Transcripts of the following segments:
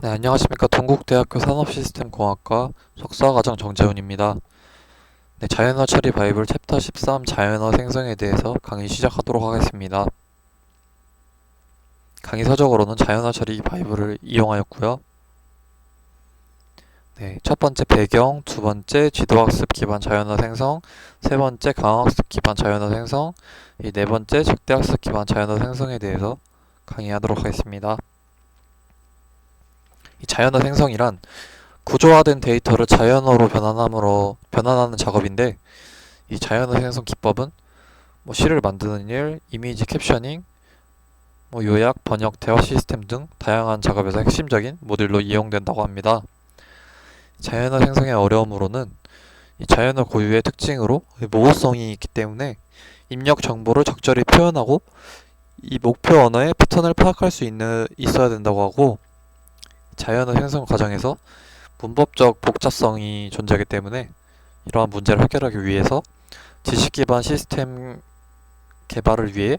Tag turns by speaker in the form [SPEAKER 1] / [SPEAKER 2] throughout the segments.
[SPEAKER 1] 네, 안녕하십니까. 동국대학교 산업시스템공학과 석사과정 정재훈입니다. 네, 자연어 처리 바이블 챕터 13 자연어 생성에 대해서 강의 시작하도록 하겠습니다. 강의 서적으로는 자연어 처리 바이블을 이용하였고요. 네, 첫 번째 배경, 두 번째 지도학습 기반 자연어 생성, 세 번째 강학습 기반 자연어 생성, 이 네 번째 적대학습 기반 자연어 생성에 대해서 강의하도록 하겠습니다. 이 자연어 생성이란 구조화된 데이터를 자연어로 변환하는 작업인데, 이 자연어 생성 기법은 시를 만드는 일, 이미지 캡셔닝, 요약, 번역, 대화 시스템 등 다양한 작업에서 핵심적인 모듈로 이용된다고 합니다. 자연어 생성의 어려움으로는 이 자연어 고유의 특징으로 모호성이 있기 때문에 입력 정보를 적절히 표현하고 이 목표 언어의 패턴을 파악할 수 있어야 된다고 하고, 자연어 생성 과정에서 문법적 복잡성이 존재하기 때문에 이러한 문제를 해결하기 위해서 지식 기반 시스템 개발을 위해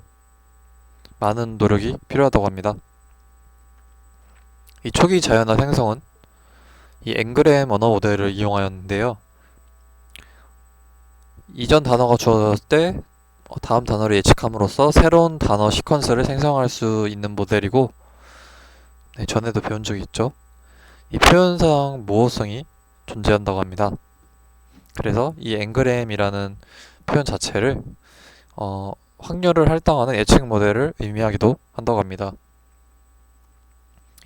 [SPEAKER 1] 많은 노력이 필요하다고 합니다. 이 초기 자연어 생성은 이 앵그램 언어 모델을 이용하였는데요. 이전 단어가 주어졌을 때 다음 단어를 예측함으로써 새로운 단어 시퀀스를 생성할 수 있는 모델이고, 네, 전에도 배운 적이 있죠. 이 표현상 모호성이 존재한다고 합니다. 그래서 이 앵그램이라는 표현 자체를 확률을 할당하는 예측 모델을 의미하기도 한다고 합니다.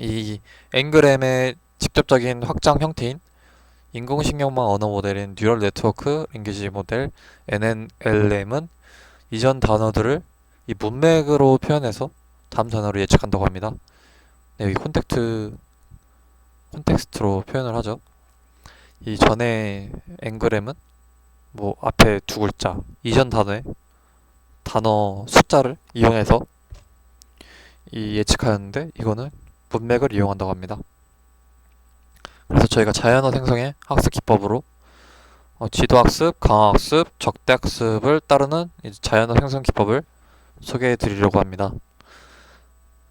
[SPEAKER 1] 이 앵그램의 직접적인 확장 형태인 인공신경망 언어 모델인 뉴럴 네트워크 랭귀지 모델 NNLM은 이전 단어들을 이 문맥으로 표현해서 다음 단어를 예측한다고 합니다. 네, 여기 콘텍스트로 표현을 하죠. 이 전에 앵그램은 앞에 두 글자, 이전 단어의 단어 숫자를 이용해서 이 예측하였는데, 이거는 문맥을 이용한다고 합니다. 그래서 저희가 자연어 생성의 학습 기법으로 지도학습, 강화학습, 적대학습을 따르는 자연어 생성 기법을 소개해 드리려고 합니다.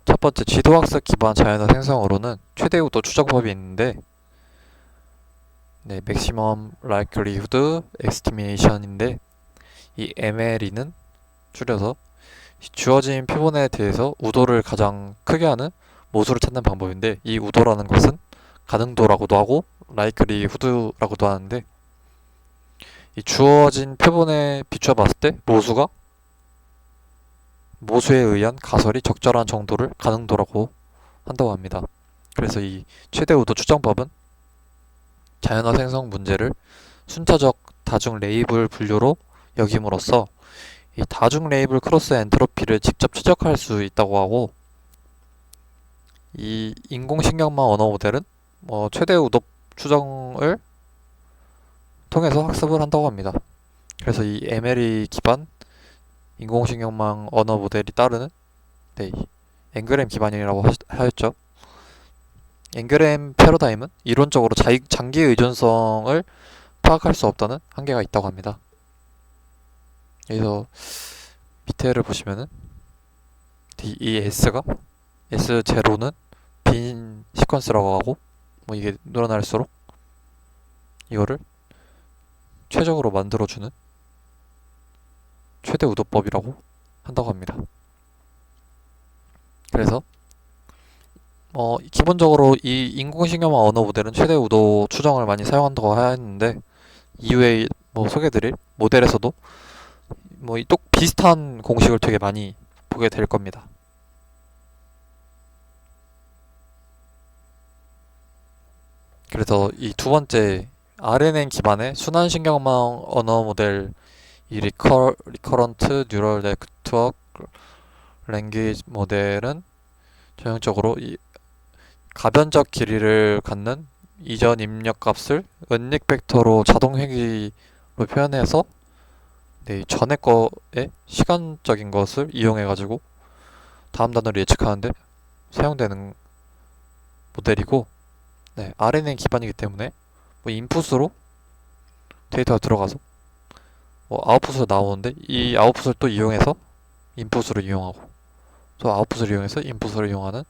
[SPEAKER 1] 첫 번째, 지도학습 기반 자연어 생성으로는 최대 우도 추정법이 있는데, 네, Maximum Likelihood Estimation인데, 이 MLE는 줄여서 주어진 표본에 대해서 우도를 가장 크게 하는 모수를 찾는 방법인데, 이 우도라는 것은 가능도라고도 하고 likelihood라고도 하는데, 이 주어진 표본에 비추어 봤을 때 모수에 의한 가설이 적절한 정도를 가능도라고 한다고 합니다. 그래서 이 최대 우도 추정법은 자연어 생성 문제를 순차적 다중 레이블 분류로 여김으로써 이 다중 레이블 크로스 엔트로피를 직접 추적할 수 있다고 하고, 이 인공신경망 언어 모델은 최대 우도 추정을 통해서 학습을 한다고 합니다. 그래서 이 MLE 기반 인공신경망 언어 모델이 따르는, 네, 앵그램 기반이라고 하였죠. 앵그램 패러다임은 이론적으로 장기 의존성을 파악할 수 없다는 한계가 있다고 합니다. 여기서 밑에를 보시면은 이 S0는 빈 시퀀스라고 하고, 이게 늘어날수록 이거를 최적으로 만들어주는 최대 우도법이라고 한다고 합니다. 그래서 기본적으로 이 인공신경망 언어 모델은 최대 우도 추정을 많이 사용한다고 하였는데, 이후에 소개드릴 모델에서도 똑 비슷한 공식을 되게 많이 보게 될 겁니다. 그래서 이 두 번째 RNN 기반의 순환신경망 언어 모델, 이 리커런트 뉴럴 네트워크 랭귀지 모델은 전형적으로 이 가변적 길이를 갖는 이전 입력 값을 은닉 벡터로 자동 회귀로 표현해서, 네, 전에 거의 시간적인 것을 이용해가지고 다음 단어를 예측하는데 사용되는 모델이고, 네, RNN 기반이기 때문에 인풋으로 데이터가 들어가서 아웃풋으로 나오는데, 이 아웃풋을 또 이용해서 인풋으로 이용하고 또 아웃풋을 이용해서 인풋으로 이용하는,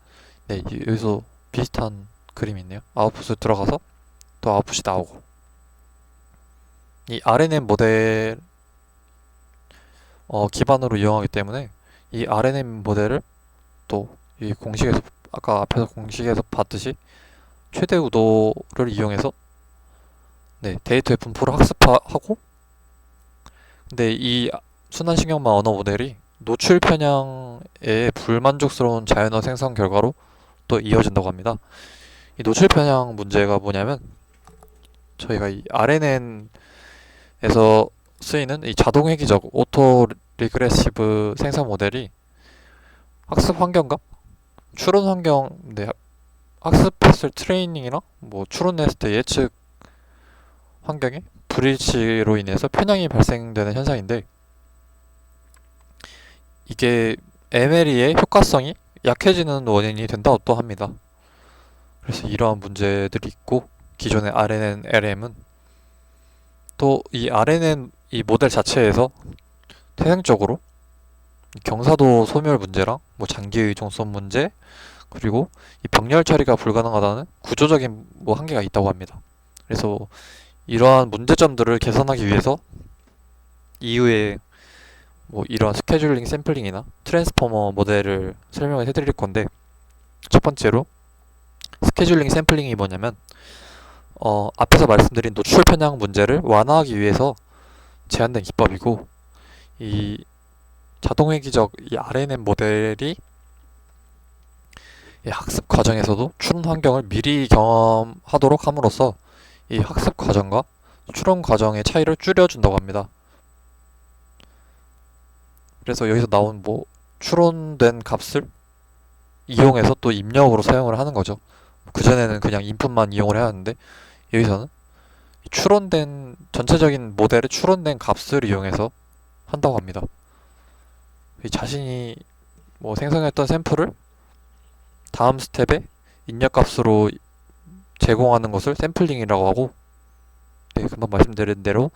[SPEAKER 1] 네, 여기서 비슷한 그림이 있네요. 아웃풋을 들어가서 또 아웃풋이 나오고, 이 RNN 모델 기반으로 이용하기 때문에 이 RNN 모델을 또 이 공식에서, 아까 앞에서 공식에서 봤듯이 최대 우도를 이용해서 데이터의 분포를 학습하고, 근데 이 순환신경망 언어 모델이 노출 편향의 불만족스러운 자연어 생성 결과로 또 이어진다고 합니다. 이 노출 편향 문제가 뭐냐면, 저희가 이 RNN에서 쓰이는 이 자동 회귀적 오토 리그레시브 생성 모델이 학습 환경과 추론 환경, 학습했을 트레이닝이랑 뭐 추론했을 때 예측 환경의 불일치로 인해서 편향이 발생되는 현상인데, 이게 MLE의 효과성이 약해지는 원인이 된다고 합니다. 그래서 이러한 문제들이 있고, 기존의 RNN, LM은 또 이 RNN 이 모델 자체에서 태생적으로 경사도 소멸 문제랑 뭐 장기 의존성 문제, 그리고 이 병렬 처리가 불가능하다는 구조적인 뭐 한계가 있다고 합니다. 그래서 이러한 문제점들을 개선하기 위해서 이후에 뭐 이러한 스케줄링 샘플링이나 트랜스포머 모델을 설명을 해드릴 건데, 첫 번째로 스케줄링 샘플링이 뭐냐면, 앞에서 말씀드린 노출 편향 문제를 완화하기 위해서 제한된 기법이고, 이 자동회귀적 이 RNN 모델이 이 학습 과정에서도 추론 환경을 미리 경험하도록 함으로써 이 학습 과정과 추론 과정의 차이를 줄여준다고 합니다. 그래서 여기서 나온 뭐 추론된 값을 이용해서 또 입력으로 사용을 하는 거죠. 그전에는 그냥 인풋만 이용을 해야 하는데, 여기서는 추론된 전체적인 모델의 추론된 값을 이용해서 한다고 합니다. 자신이 뭐 생성했던 샘플을 다음 스텝에 입력값으로 제공하는 것을 샘플링이라고 하고, 금방 말씀드린 대로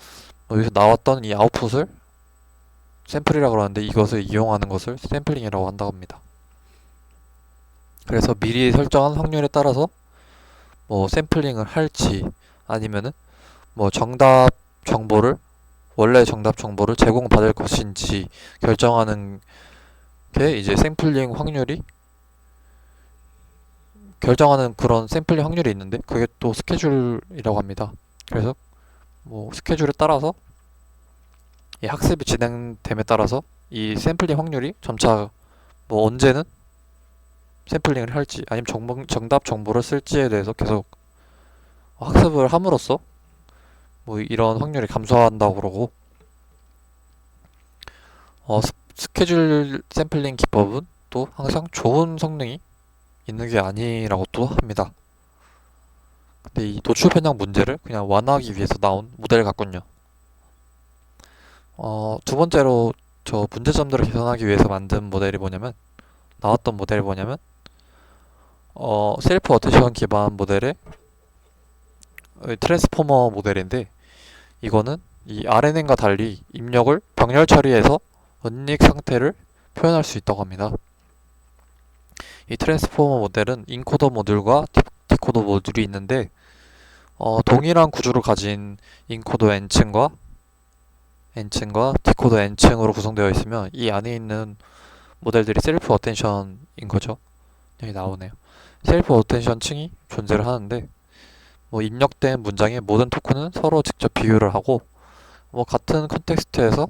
[SPEAKER 1] 여기서 나왔던 이 아웃풋을 샘플이라고 그러는데, 이것을 이용하는 것을 샘플링이라고 한다고 합니다. 그래서 미리 설정한 확률에 따라서 뭐 샘플링을 할지, 아니면은 뭐 원래 정답 정보를 제공받을 것인지 결정하는 게 이제 샘플링 확률이 결정하는 그런 샘플링 확률이 있는데, 그게 또 스케줄이라고 합니다. 그래서 뭐 스케줄에 따라서 이 학습이 진행됨에 따라서 이 샘플링 확률이 점차 뭐 언제는 샘플링을 할지, 아니면 정답 정보를 쓸지에 대해서 계속 학습을 함으로써 뭐 이런 확률이 감소한다고 그러고, 스케줄 샘플링 기법은 또 항상 좋은 성능이 있는 게 아니라고 또 합니다. 근데 이 노출 편향 문제를 그냥 완화하기 위해서 나온 모델 같군요. 두 번째로 저 문제점들을 개선하기 위해서 만든 모델이 뭐냐면, 나왔던 모델이 뭐냐면, 셀프 어테이션 기반 모델의 트랜스포머 모델인데, 이거는 이 RNN과 달리 입력을 병렬 처리해서 은닉 상태를 표현할 수 있다고 합니다. 이 트랜스포머 모델은 인코더 모듈과 디코더 모듈이 있는데, 동일한 구조를 가진 인코더 n층과 디코더 n층으로 구성되어 있으면 이 안에 있는 모델들이 셀프 어텐션인 거죠. 여기 나오네요. 셀프 어텐션 층이 존재를 하는데, 뭐 입력된 문장의 모든 토큰은 서로 직접 비교를 하고, 뭐 같은 컨텍스트에서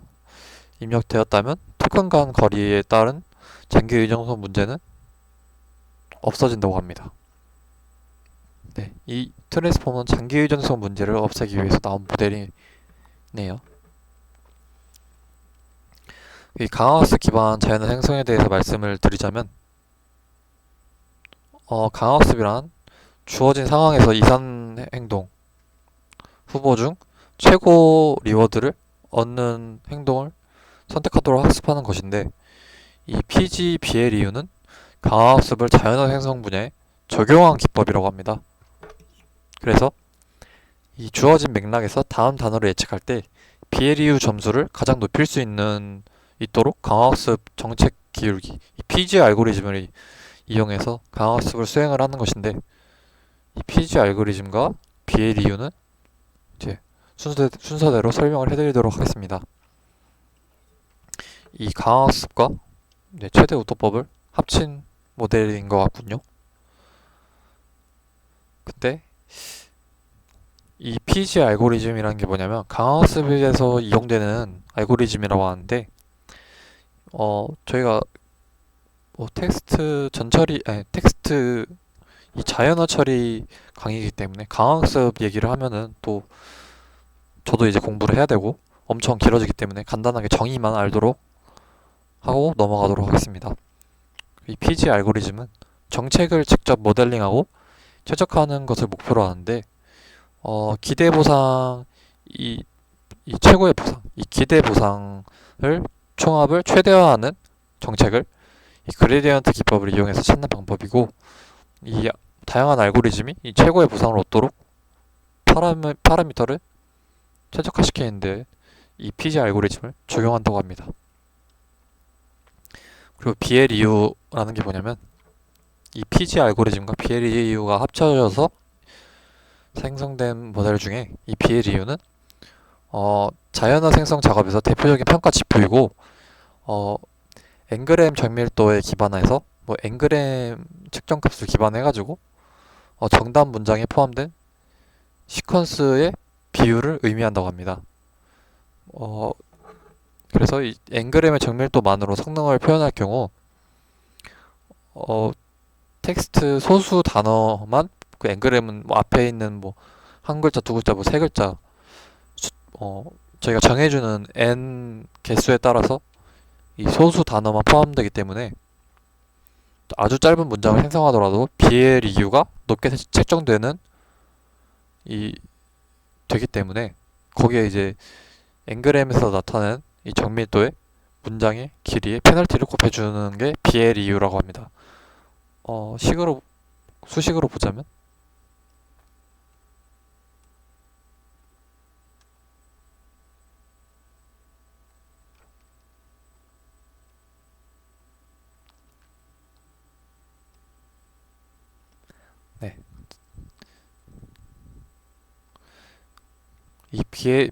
[SPEAKER 1] 입력되었다면 토큰 간 거리에 따른 장기 의존성 문제는 없어진다고 합니다. 이 트랜스포머는 장기 의존성 문제를 없애기 위해서 나온 모델이네요. 이 강화학습 기반 자연어 생성에 대해서 말씀을 드리자면, 강화학습이란 주어진 상황에서 이산 행동 후보 중 최고 리워드를 얻는 행동을 선택하도록 학습하는 것인데, 이 PGBLEU는 강화학습을 자연어 생성 분야에 적용한 기법이라고 합니다. 그래서 이 주어진 맥락에서 다음 단어를 예측할 때 BLEU 점수를 가장 높일 수 있도록 강화학습 정책 기울기, 이 PG 알고리즘을 이용해서 강화학습을 수행을 하는 것인데, 이 PG 알고리즘과 BLEU는 이제 순서대로 설명을 해드리도록 하겠습니다. 이 강화학습과 최대 우도법을 합친 모델인 것 같군요. 근데 이 PG 알고리즘이라는 게 뭐냐면 강화학습에서 이용되는 알고리즘이라고 하는데 저희가 뭐 텍스트 전처리 아니 텍스트 이 자연어 처리 강의이기 때문에 강화학습 얘기를 하면은 또 저도 이제 공부를 해야 되고 엄청 길어지기 때문에 간단하게 정의만 알도록 하고 넘어가도록 하겠습니다. 이 PG 알고리즘은 정책을 직접 모델링하고 최적화하는 것을 목표로 하는데 기대 보상 이 최고의 보상 이 기대 보상을 총합을 최대화하는 정책을 이 그레디언트 기법을 이용해서 찾는 방법이고 이 다양한 알고리즘이 이 최고의 보상을 얻도록 파라미터를 최적화시키는데 이 PG 알고리즘을 적용한다고 합니다. 그리고 BLEU라는 게 뭐냐면 이 PG 알고리즘과 BLEU가 합쳐져서 생성된 모델 중에 이 BLEU는 자연어 생성 작업에서 대표적인 평가 지표이고 N그램 정밀도에 기반해서 뭐 N그램 측정값을 기반해가지고 정답 문장에 포함된 시퀀스의 비율을 의미한다고 합니다. 그래서 이 N그램의 정밀도만으로 성능을 표현할 경우 텍스트 소수 단어만 그 N그램은 뭐 앞에 있는 뭐 한 글자, 두 글자, 뭐 세 글자 저희가 정해주는 N 개수에 따라서 이 소수 단어만 포함되기 때문에 아주 짧은 문장을 생성하더라도 BLEU가 높게 책정되는 이 되기 때문에 거기에 이제 N그램에서 나타낸 이 정밀도의 문장의 길이에 페널티를 곱해주는 게 BLEU라고 합니다. 수식으로 보자면 네. 이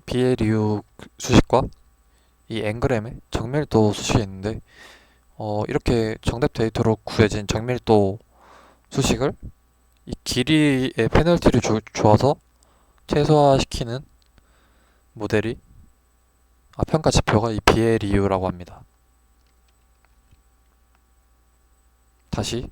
[SPEAKER 1] BLEU 수식과 이 N그램의 정밀도 수식이 있는데 이렇게 정답 데이터로 구해진 정밀도 수식을 이 길이의 페널티를 주어서 최소화시키는 모델이 평가 지표가 이 BLEU라고 합니다. 다시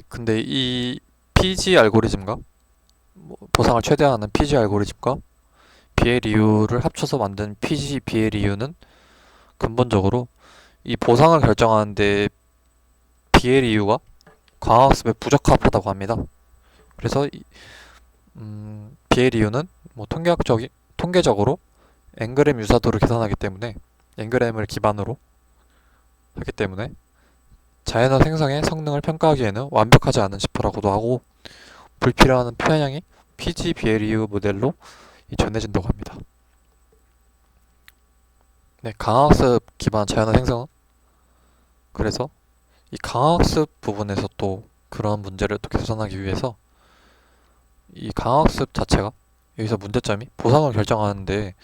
[SPEAKER 1] 근데 이 PG 알고리즘과 보상을 최대화하는 PG 알고리즘과 BLEU를 합쳐서 만든 PG BLEU는 근본적으로 이 보상을 결정하는데 BLEU가 광학습에 부적합하다고 합니다. 그래서 BLEU는 뭐 통계적으로 N그램 유사도를 계산하기 때문에 N그램을 기반으로 하기 때문에 자연어 생성의 성능을 평가하기에는 완벽하지 않은 지표라고도 하고 불필요한 편향이 PG BLEU 모델로 전해진다고 합니다. 강학습 기반 자연어 생성은 그래서 이 강학습 부분에서 또 그런 문제를 또 개선하기 위해서 이 강학습 자체가 여기서 문제점이 보상을 결정하는데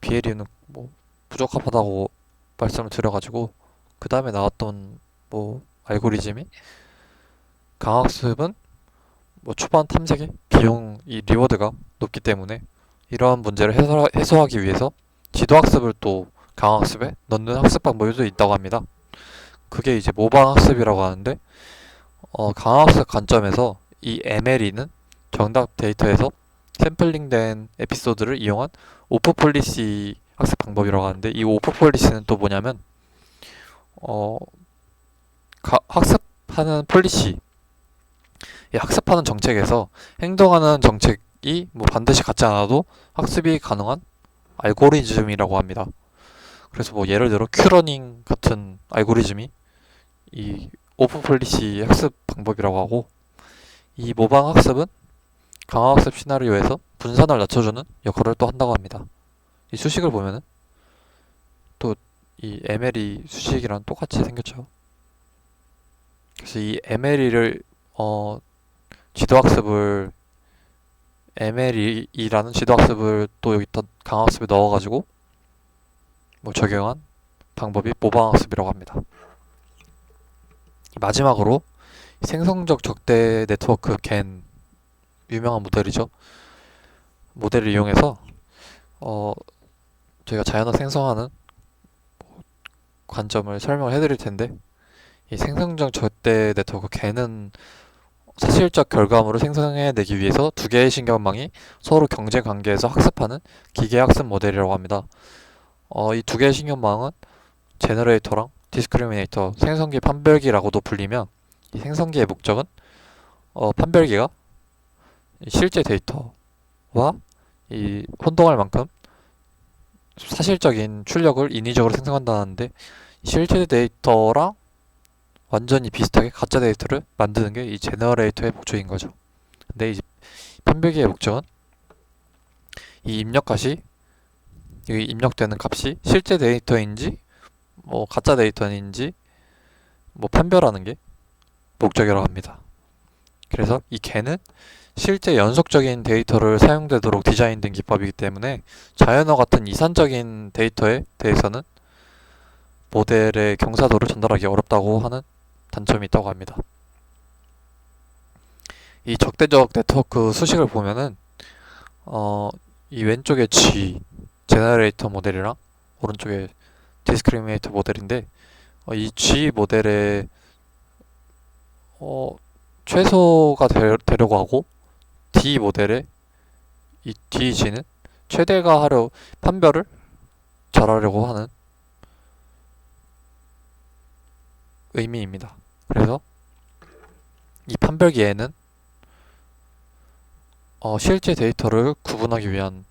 [SPEAKER 1] BLEU는 뭐 부적합하다고 말씀을 드려가지고 그 다음에 나왔던 뭐 알고리즘이 강학습은 뭐 초반 탐색의 비용 이 리워드가 높기 때문에 이러한 문제를 해소하기 위해서 지도학습을 또 강학습에 넣는 학습 방법이 또 있다고 합니다. 그게 이제 모방학습이라고 하는데 강학습 관점에서 이 MLE는 정답 데이터에서 샘플링된 에피소드를 이용한 오프 폴리시 학습 방법이라고 하는데 이 오프 폴리시는 또 뭐냐면 학습하는 폴리시 이 학습하는 정책에서 행동하는 정책이 뭐 반드시 같지 않아도 학습이 가능한 알고리즘이라고 합니다. 그래서 뭐 예를 들어 큐러닝 같은 알고리즘이 이 오프 폴리시 학습 방법이라고 하고 이 모방 학습은 강화 학습 시나리오에서 분산을 낮춰주는 역할을 또 한다고 합니다. 이 수식을 보면은 또 이 MLE 수식이랑 똑같이 생겼죠. 그래서 이 MLE를 지도학습을 MLE라는 지도학습을 또 여기다 강학습에 넣어가지고 뭐 적용한 방법이 모방학습이라고 합니다. 마지막으로 생성적 적대 네트워크 겐 유명한 모델이죠. 모델을 이용해서 저희가 자연어 생성하는 관점을 설명을 해드릴 텐데, 이 생성적 적대 네트워크 겐은 사실적 결과물을 생성해내기 위해서 두 개의 신경망이 서로 경쟁 관계에서 학습하는 기계학습 모델이라고 합니다. 이 두 개의 신경망은 제너레이터랑 디스크리미네이터, 생성기 판별기라고도 불리며, 이 생성기의 목적은 판별기가 실제 데이터와 이 혼동할 만큼 사실적인 출력을 인위적으로 생성한다는데, 실제 데이터랑 완전히 비슷하게 가짜 데이터를 만드는 게 이 제너레이터의 목적인 거죠. 근데 이 판별기의 목적은 이 입력값이, 여기 입력되는 값이 실제 데이터인지 뭐 가짜 데이터인지 뭐 판별하는 게 목적이라고 합니다. 그래서 이 겐은 실제 연속적인 데이터를 사용되도록 디자인된 기법이기 때문에 자연어 같은 이산적인 데이터에 대해서는 모델의 경사도를 전달하기 어렵다고 하는 단점이 있다고 합니다. 이 적대적 네트워크 수식을 보면은 이 왼쪽에 G 제너레이터 모델이랑 오른쪽에 디스크리미네이터 모델인데, 이 G 모델의 최소가 되려고 하고, D 모델의 이 DG는 최대가 판별을 잘하려고 하는 의미입니다. 그래서 이 판별기에는 실제 데이터를 구분하기 위한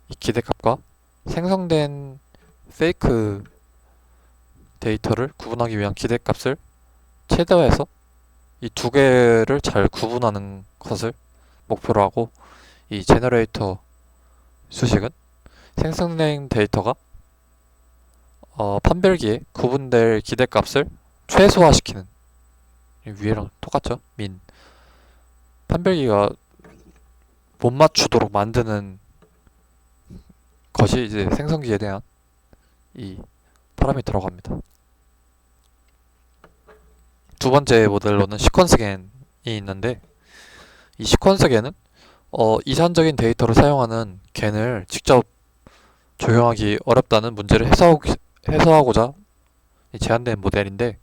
[SPEAKER 1] 이 기대값과 생성된 페이크 데이터를 구분하기 위한 기대값을 최대화해서 이 두 개를 잘 구분하는 것을 목표로 하고, 이 제너레이터 수식은 생성된 데이터가 판별기에 구분될 기대값을 최소화시키는, 위에랑 똑같죠? 판별기가 못 맞추도록 만드는 것이 이제 생성기에 대한 이 파라미터라고 합니다. 두 번째 모델로는 시퀀스 겐이 있는데, 이 시퀀스 겐은 이산적인 데이터를 사용하는 겐을 직접 적용하기 어렵다는 문제를 해소하고자 제안된 모델인데,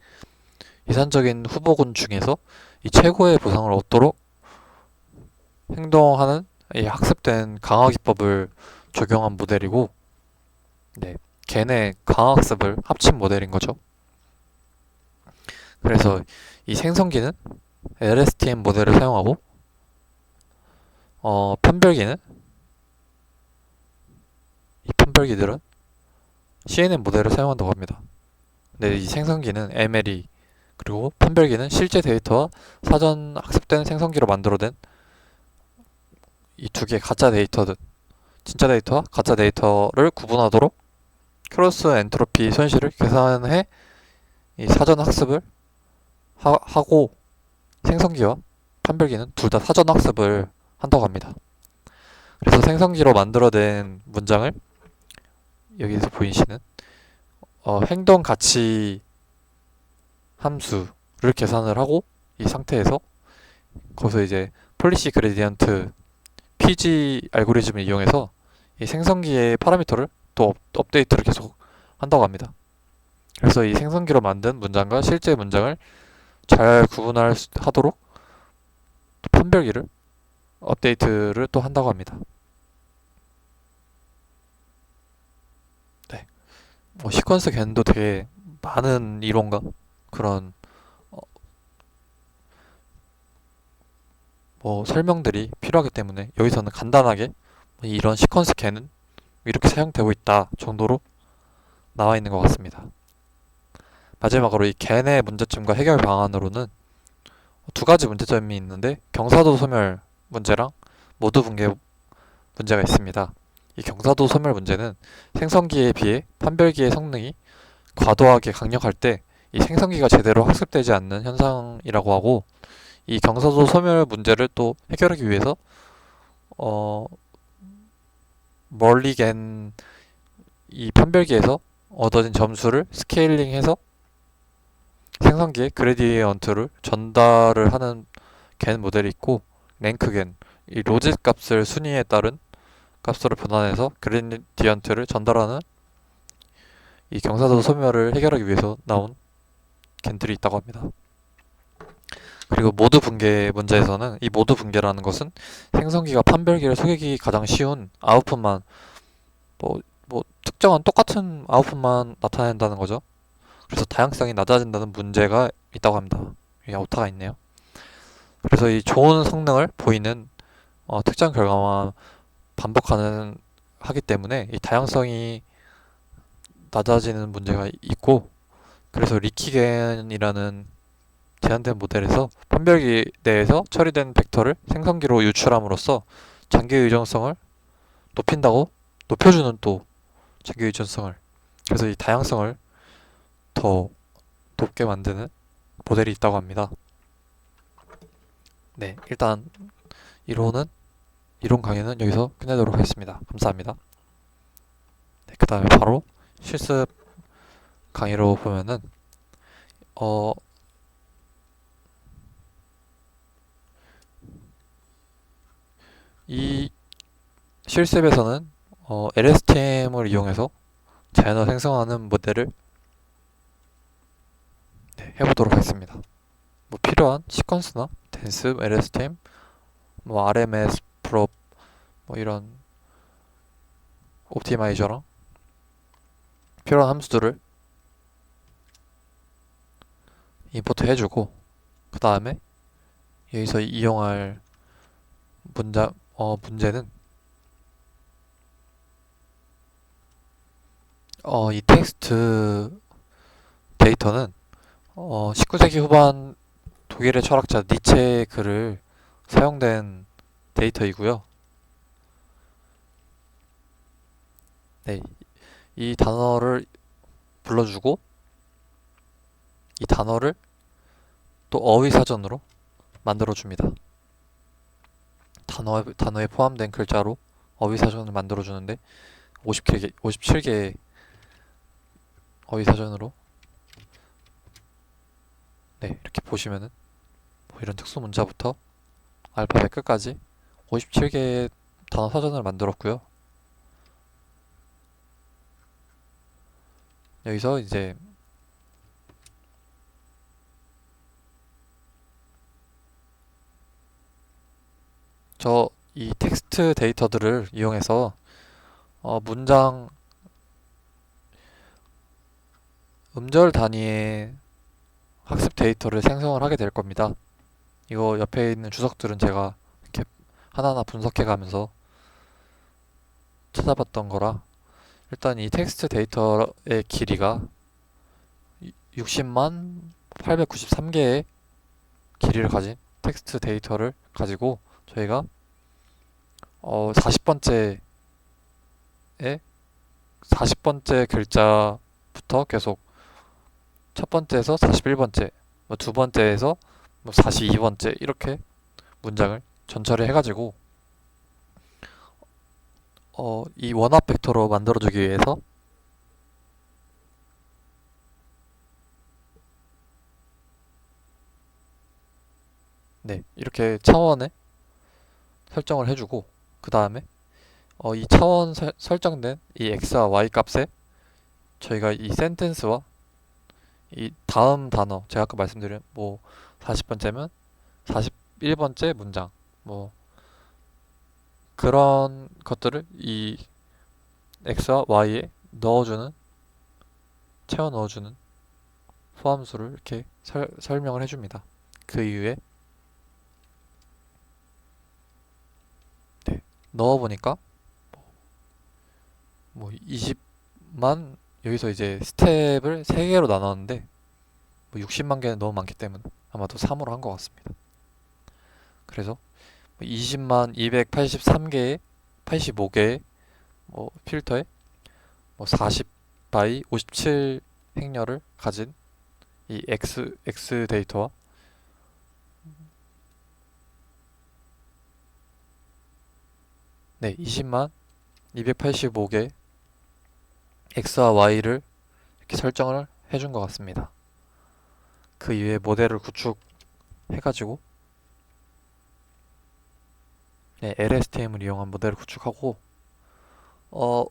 [SPEAKER 1] 이산적인 후보군 중에서 이 최고의 보상을 얻도록 행동하는 이 학습된 강화 기법을 적용한 모델이고, 네, 겐의 강학습을 합친 모델인 거죠. 그래서 이 생성기는 LSTM 모델을 사용하고, 판별기는, 이 판별기들은 CNN 모델을 사용한다고 합니다. 근데 이 생성기는 MLE, 그리고 판별기는 실제 데이터와 사전 학습된 생성기로 만들어낸 이 두 개의 가짜 데이터든, 진짜 데이터와 가짜 데이터를 구분하도록 크로스 엔트로피 손실을 계산해 이 사전 학습을 하고, 생성기와 판별기는 둘 다 사전 학습을 한다고 합니다. 그래서 생성기로 만들어낸 문장을 여기서 보이시는 행동 가치 함수를 계산을 하고, 이 상태에서 거기서 이제 폴리시 그레디언트 PG 알고리즘을 이용해서 이 생성기의 파라미터를 또 업데이트를 계속 한다고 합니다. 그래서 이 생성기로 만든 문장과 실제 문장을 잘 구분하도록 판별기를 업데이트를 또 한다고 합니다. 네, 시퀀스 겐도 되게 많은 이론과 그런 설명들이 필요하기 때문에 여기서는 간단하게 이런 시퀀스 겐은 이렇게 사용되고 있다 정도로 나와 있는 것 같습니다. 마지막으로 이 겐의 문제점과 해결 방안으로는 두 가지 문제점이 있는데, 경사도 소멸 문제랑 모두 붕괴 문제가 있습니다. 이 경사도 소멸 문제는 생성기에 비해 판별기의 성능이 과도하게 강력할 때 이 생성기가 제대로 학습되지 않는 현상이라고 하고, 이 경사도 소멸 문제를 또 해결하기 위해서 어, 멀리 갠 이 판별기에서 얻어진 점수를 스케일링해서 생성기에 그레디언트를 전달을 하는 갠 모델이 있고, 랭크 갠, 이 로짓 값을 순위에 따른 값으로 변환해서 그레디언트를 전달하는 이 경사도 소멸을 해결하기 위해서 나온 갠들이 있다고 합니다. 그리고 모드 붕괴 문제에서는 이 모드 붕괴라는 것은 생성기가 판별기를 속이기 가장 쉬운 아웃풋만 특정한 똑같은 아웃풋만 나타낸다는 거죠. 그래서 다양성이 낮아진다는 문제가 있다고 합니다. 이 오타가 있네요. 그래서 이 좋은 성능을 보이는 특정 결과만 반복하는 하기 때문에 이 다양성이 낮아지는 문제가 있고, 그래서 리키겐이라는 제한된 모델에서 판별기 내에서 처리된 벡터를 생성기로 유출함으로써 장기 의존성을 높여주는 또 장기 의존성을, 그래서 이 다양성을 더 높게 만드는 모델이 있다고 합니다. 네, 일단 이론 강의는 여기서 끝내도록 하겠습니다. 감사합니다. 네, 그 다음에 바로 실습 강의로 보면은 이 실습에서는 LSTM을 이용해서 자연어 생성하는 모델을 해보도록 하겠습니다. 뭐 필요한 시퀀스나 댄스, LSTM, 뭐 RMS, 프롭, 뭐 이런 옵티마이저랑 필요한 함수들을 임포트 해주고, 그 다음에 여기서 이용할 문제는 이 텍스트 데이터는 19세기 후반 독일의 철학자 니체의 글을 사용된 데이터이고요. 네, 이 단어를 불러주고 이 단어를 또 어휘사전으로 만들어줍니다. 단어에 포함된 글자로 어휘사전을 만들어주는데 57개의 어휘사전으로, 네, 이렇게 보시면은 뭐 이런 특수 문자부터 알파벳 끝까지 57개의 단어 사전을 만들었고요. 여기서 이제 이 텍스트 데이터들을 이용해서 문장 음절 단위의 학습 데이터를 생성을 하게 될 겁니다. 이거 옆에 있는 주석들은 제가 이렇게 하나하나 분석해 가면서 찾아봤던 거라, 일단 이 텍스트 데이터의 길이가 60만 893개의 길이를 가진 텍스트 데이터를 가지고 저희가 40번째에 40번째 글자부터 계속 첫 번째에서 41번째, 뭐 두 번째에서 뭐 42번째 이렇게 문장을 전처리 해가지고 이 원합 벡터로 만들어주기 위해서 네, 이렇게 차원에 설정을 해주고, 그 다음에 이 차원 설정된 이 x와 y 값에 저희가 이 센텐스와 이 다음 단어, 제가 아까 말씀드린 뭐 40번째면 41번째 문장, 뭐 그런 것들을 이 x와 y에 채워 넣어주는 포함수를 이렇게 설명을 해줍니다. 그 이후에 네, 넣어보니까 뭐 20만, 여기서 이제 스텝을 3개로 나눴는데 뭐 60만 개는 너무 많기 때문에 아마도 3으로 한 것 같습니다. 그래서 20만 283개의 85개의 뭐 필터에 뭐 40 바이 57 행렬을 가진 이 X 데이터와 네, 20만 285개 X와 Y를 이렇게 설정을 해준 것 같습니다. 그 이후에 모델을 구축해가지고 네, LSTM을 이용한 모델을 구축하고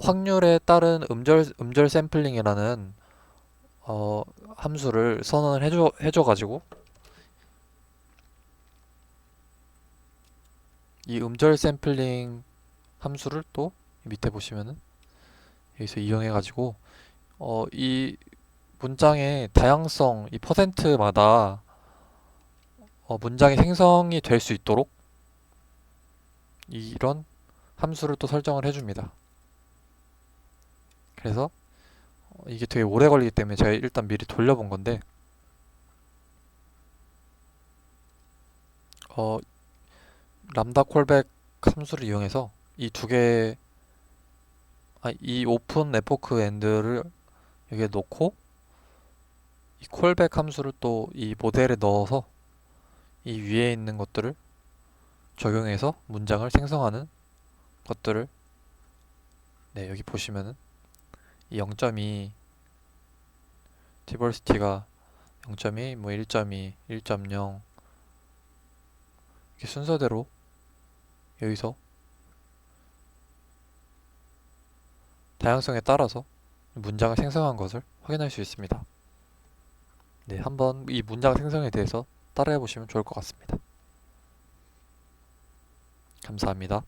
[SPEAKER 1] 확률에 따른 음절 샘플링이라는 함수를 선언을 해줘가지고 이 음절 샘플링 함수를 또 밑에 보시면은 여기서 이용해가지고 이 문장의 다양성, 이 퍼센트마다 문장이 생성이 될 수 있도록 이런 함수를 또 설정을 해줍니다. 그래서 이게 되게 오래 걸리기 때문에 제가 일단 미리 돌려본 건데 어, 람다 콜백 함수를 이용해서 이 두 개, 이 오픈 에포크 엔드를 여기에 놓고 이 콜백 함수를 또 이 모델에 넣어서 이 위에 있는 것들을 적용해서 문장을 생성하는 것들을 네, 여기 보시면은 이 0.2 디버시티가 0.2, 뭐 1.2, 1.0 이렇게 순서대로 여기서 다양성에 따라서 문장을 생성한 것을 확인할 수 있습니다. 네, 한번 이 문장 생성에 대해서 따라해 보시면 좋을 것 같습니다. 감사합니다.